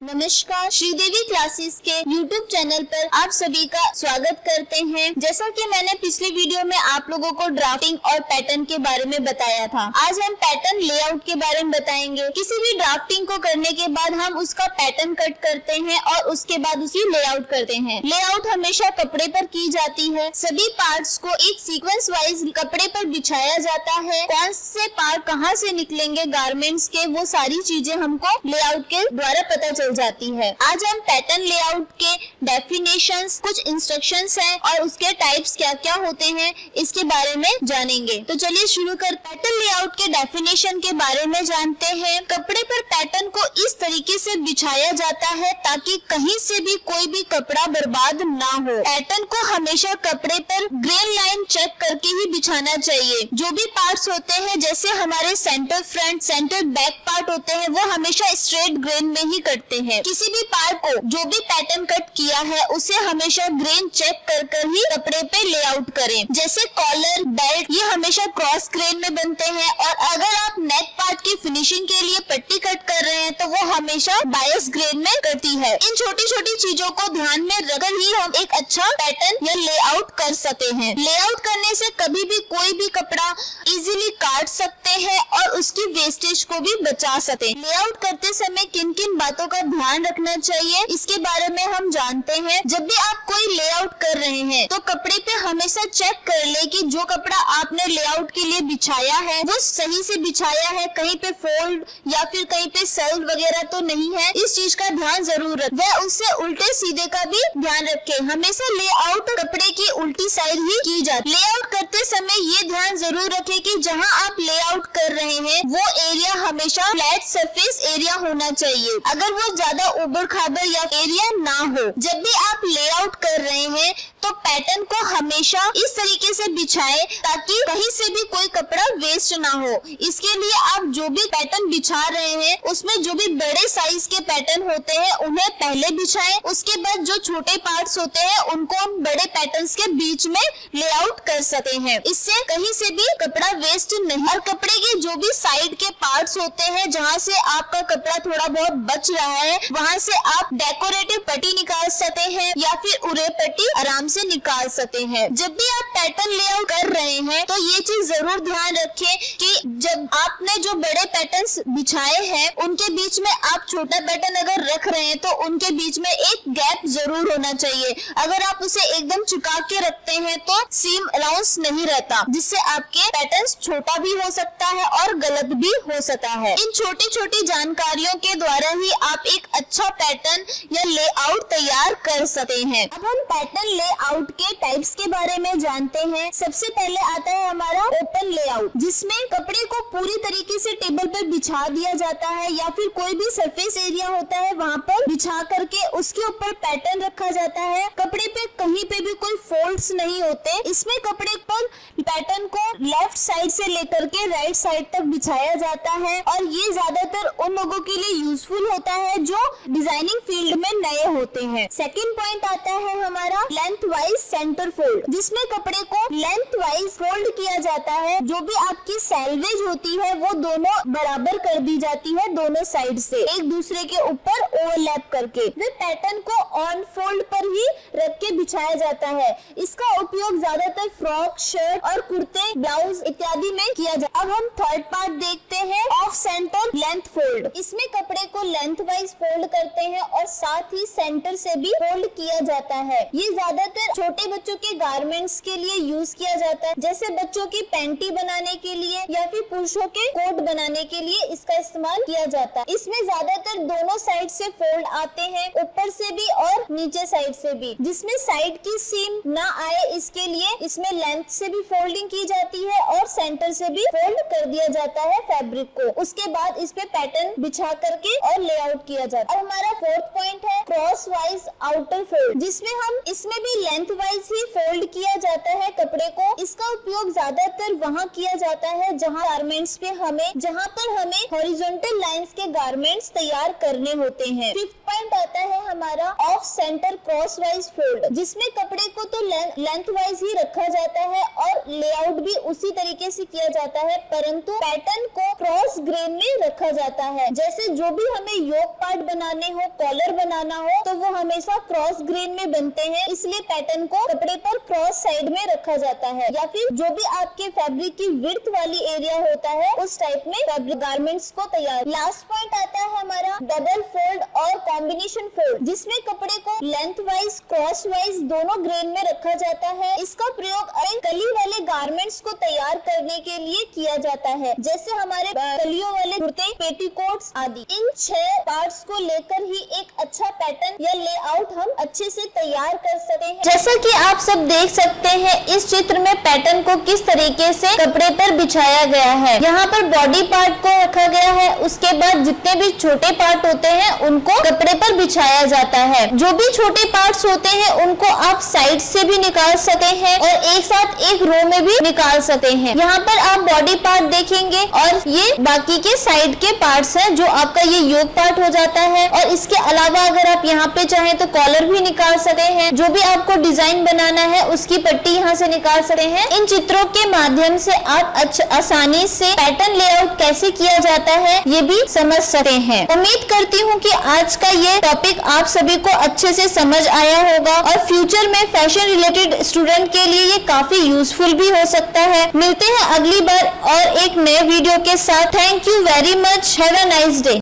नमस्कार, श्रीदेवी क्लासेस के YouTube channel पर आप सभी का स्वागत करते हैं। जैसा कि मैंने पिछले वीडियो में आप लोगों को ड्राफ्टिंग और पैटर्न के बारे में बताया था, आज हम पैटर्न लेआउट के बारे में बताएंगे। किसी भी ड्राफ्टिंग को करने के बाद हम उसका पैटर्न कट करते हैं और उसके बाद उसी लेआउट करते हैं। लेआउट हमेशा कपड़े पर की जाती है। सभी पार्ट्स को एक सीक्वेंस वाइज कपड़े पर बिछाया जाता है। कौन से पार्ट कहाँ से निकलेंगे गारमेंट्स के, वो सारी चीजें हमको लेआउट के द्वारा पता चल जाती है। आज हम पैटर्न लेआउट के डेफिनेशंस, कुछ इंस्ट्रक्शंस हैं और उसके टाइप्स क्या क्या होते हैं इसके बारे में जानेंगे। तो चलिए शुरू कर पैटर्न लेआउट के डेफिनेशन के बारे में जानते हैं। कपड़े पर पैटर्न को इस तरीके से बिछाया जाता है ताकि कहीं से भी कोई भी कपड़ा बर्बाद ना हो। पैटर्न को हमेशा कपड़े पर ग्रेन लाइन चेक करके ही बिछाना चाहिए। जो भी पार्ट्स होते हैं, जैसे हमारे centre front, centre back part होते हैं, वो हमेशा स्ट्रेट ग्रेन में ही कटते हैं। किसी भी पार्ट को जो भी पैटर्न कट किया है उसे हमेशा ग्रेन चेक कर ही कपड़े पे लेआउट करें। जैसे कॉलर, बेल्ट, ये हमेशा क्रॉस ग्रेन में बनते हैं। और अगर आप नेक पार्ट की फिनिशिंग के लिए पट्टी कट कर रहे हैं तो वो हमेशा बायस ग्रेन में कटती है। इन छोटी छोटी चीजों को ध्यान में रखकर ही हम एक अच्छा पैटर्न या लेआउट कर सकते हैं। लेआउट करने से कभी भी कोई भी कपड़ा इजीली काट सकते हैं और उसकी वेस्टेज को भी बचा सकते हैं। लेआउट करते समय किन किन बातों का ध्यान रखना चाहिए इसके बारे में हम जानते हैं। जब भी आप कोई लेआउट कर रहे हैं तो कपड़े पे हमेशा चेक कर ले कि जो कपड़ा आपने लेआउट के लिए बिछाया है वो सही से बिछाया है, कहीं पे फोल्ड या फिर कहीं पे सेल वगैरह तो नहीं है। इस चीज का ध्यान जरूर रखें। वह उससे उल्टे सीधे का भी ध्यान रखें। हमेशा लेआउट कपड़े की उल्टी साइड ही की जाती है। लेआउट करते समय ये ध्यान जरूर रखें कि जहाँ आप लेआउट कर रहे हैं वो एरिया हमेशा फ्लैट सरफेस एरिया होना चाहिए। अगर वो ज्यादा उबड़ खाबड़ या एरिया ना हो। जब भी आप लेआउट कर रहे हैं तो पैटर्न को हमेशा इस तरीके से बिछाएं ताकि कहीं से भी कोई कपड़ा वेस्ट ना हो। इसके लिए आप जो भी पैटर्न बिछा रहे हैं उसमें जो भी बड़े साइज के पैटर्न होते हैं उन्हें पहले बिछाएं। उसके बाद जो छोटे पार्ट्स होते हैं उनको हम बड़े पैटर्न्स के बीच में लेआउट कर सकते हैं। इससे कहीं से भी कपड़ा वेस्ट नहीं। और कपड़े के जो भी साइड के पार्ट्स होते हैं जहाँ से आपका कपड़ा थोड़ा बहुत बच रहा है वहाँ से आप डेकोरेटिव पट्टी निकाल सकते हैं या फिर उरे पट्टी आराम से निकाल सकते हैं। जब भी आप पैटर्न लेआउट कर रहे हैं तो ये चीज जरूर ध्यान रखें कि जब आपने जो बड़े पैटर्न्स बिछाए हैं उनके बीच में आप छोटा पैटर्न अगर रख रहे हैं तो उनके बीच में एक गैप जरूर होना चाहिए। अगर आप उसे एकदम चुका के रखते हैं तो सीम अलाउंस नहीं रहता, जिससे आपके पैटर्न्स छोटा भी हो सकता है और गलत भी हो सकता है। इन छोटी छोटी जानकारियों के द्वारा ही आप एक अच्छा पैटर्न या लेआउट तैयार कर सकते हैं। अब हम पैटर्न लेआउट के टाइप्स के बारे में जानते हैं। सबसे पहले आता है हमारा ओपन लेआउट, जिसमें कपड़े को पूरी तरीके से टेबल पर बिछा दिया जाता है या फिर कोई भी सरफेस एरिया होता है वहाँ पर बिछा करके उसके ऊपर पैटर्न रखा जाता है। कपड़े पे कहीं पे भी कोई फोल्ड्स नहीं होते। इसमें कपड़े पर पैटर्न को लेफ्ट साइड से लेकर के राइट साइड तक बिछाया जाता है और ये ज्यादातर उन लोगों के लिए यूजफुल होता है जो डिजाइनिंग फील्ड में नए होते हैं। सेकंड पॉइंट आता है हमारा लेंथ वाइज सेंटर फोल्ड, जिसमें कपड़े को लेंथ वाइज फोल्ड किया जाता है। जो भी आपकी सैलवेज होती है वो दोनों बराबर कर दी जाती है, दोनों साइड से एक दूसरे के ऊपर ओवरलैप करके। वे पैटर्न को ऑन फोल्ड पर ही रख के बिछाया जाता है। इसका उपयोग ज्यादातर फ्रॉक, शर्ट और कुर्ते, ब्लाउज इत्यादि में किया जाता है। अब हम थर्ड पार्ट देखते हैं, ऑफ सेंटर लेंथ फोल्ड। इसमें कपड़े को लेंथ वाइज फोल्ड करते हैं और साथ ही सेंटर से भी फोल्ड किया जाता है। ये ज्यादातर छोटे बच्चों के गारमेंट्स के लिए यूज किया जाता है, जैसे बच्चों की पैंटी बनाने के लिए या फिर पुरुषों के कोट बनाने के लिए इसका इस्तेमाल किया जाता है। इसमें ज्यादातर दोनों साइड से फोल्ड आते हैं, ऊपर से भी और नीचे साइड से भी, जिसमें साइड की सीम ना आए इसके लिए इसमें लेंथ से भी फोल्डिंग की जाती है और सेंटर से भी फोल्ड कर दिया जाता है फैब्रिक को। उसके बाद इस पे पैटर्न बिछा करके और लेआउट किया जाता है। और हमारा फोर्थ पॉइंट है क्रॉस वाइज आउटर फोल्ड, जिसमें हम इसमें भी लेंथ वाइज ही फोल्ड किया जाता है कपड़े को। इसका उपयोग ज्यादातर वहाँ किया जाता है जहाँ गारमेंट्स पे जहाँ पर हमें हॉरिजॉन्टल लाइंस के गारमेंट्स तैयार करने होते हैं। फिफ्थ पॉइंट आता है हमारा of centre cross wise fold, जिसमें कपड़े को तो लेंथ वाइज ही रखा जाता है और लेआउट भी उसी तरीके से किया जाता है, परंतु पैटर्न को क्रॉस ग्रेन में रखा जाता है। जैसे जो भी हमें योक पार्ट बनाने हो, कॉलर बनाना हो, तो वो हमेशा क्रॉस ग्रेन में बनते हैं, इसलिए पैटर्न को कपड़े पर क्रॉस साइड में रखा जाता है। या फिर जो भी आपके फैब्रिक की विड्थ वाली एरिया होता है, उस टाइप में फैब्रिक गारमेंट्स को तैयार। लास्ट पॉइंट आता है हमारा डबल फोल्ड और कॉम्बिनेशन फोल्ड, जिसमें कपड़े को लेंथ वाइज क्रॉस वाइज दोनों ग्रेन में रखा जाता है। इसका प्रयोग कली वाले गारमेंट्स को तैयार करने के लिए किया जाता है, जैसे हमारे कलियों वाले कुर्ते, पेटीकोट्स आदि। इन 6 पार्ट्स को लेकर ही एक अच्छा पैटर्न या लेआउट हम अच्छे से तैयार कर सकते हैं। जैसा कि आप सब देख सकते हैं इस चित्र में पैटर्न को किस तरीके से कपड़े पर बिछाया गया है। यहाँ पर बॉडी पार्ट को रखा गया है, उसके बाद जितने भी छोटे पार्ट होते हैं उनको कपड़े पर बिछाया जाता है। जो भी छोटे पार्ट्स होते हैं उनको आप साइड से भी निकाल सकते हैं और एक साथ एक रो में भी निकाल सकते हैं। यहाँ पर आप बॉडी पार्ट देखेंगे और ये बाकी के साइड के पार्ट्स हैं, जो आपका ये योक पार्ट हो जाता है। और इसके अलावा अगर आप यहाँ पे चाहें तो कॉलर भी निकाल सकते हैं। जो भी आपको डिजाइन बनाना है उसकी पट्टी यहाँ से निकाल सकते हैं। इन चित्रों के माध्यम से आप आसानी से पैटर्न लेआउट कैसे किया जाता है ये भी समझ सकते हैं। उम्मीद करती हूँ कि आज का ये टॉपिक आप सभी को अच्छे से समझ आया होगा और फ्यूचर में फैशन रिलेटेड स्टूडेंट के लिए ये काफी यूजफुल भी हो सकता है। मिलते हैं अगली बार और एक नए वीडियो के साथ। Thank you very much. Have a nice day.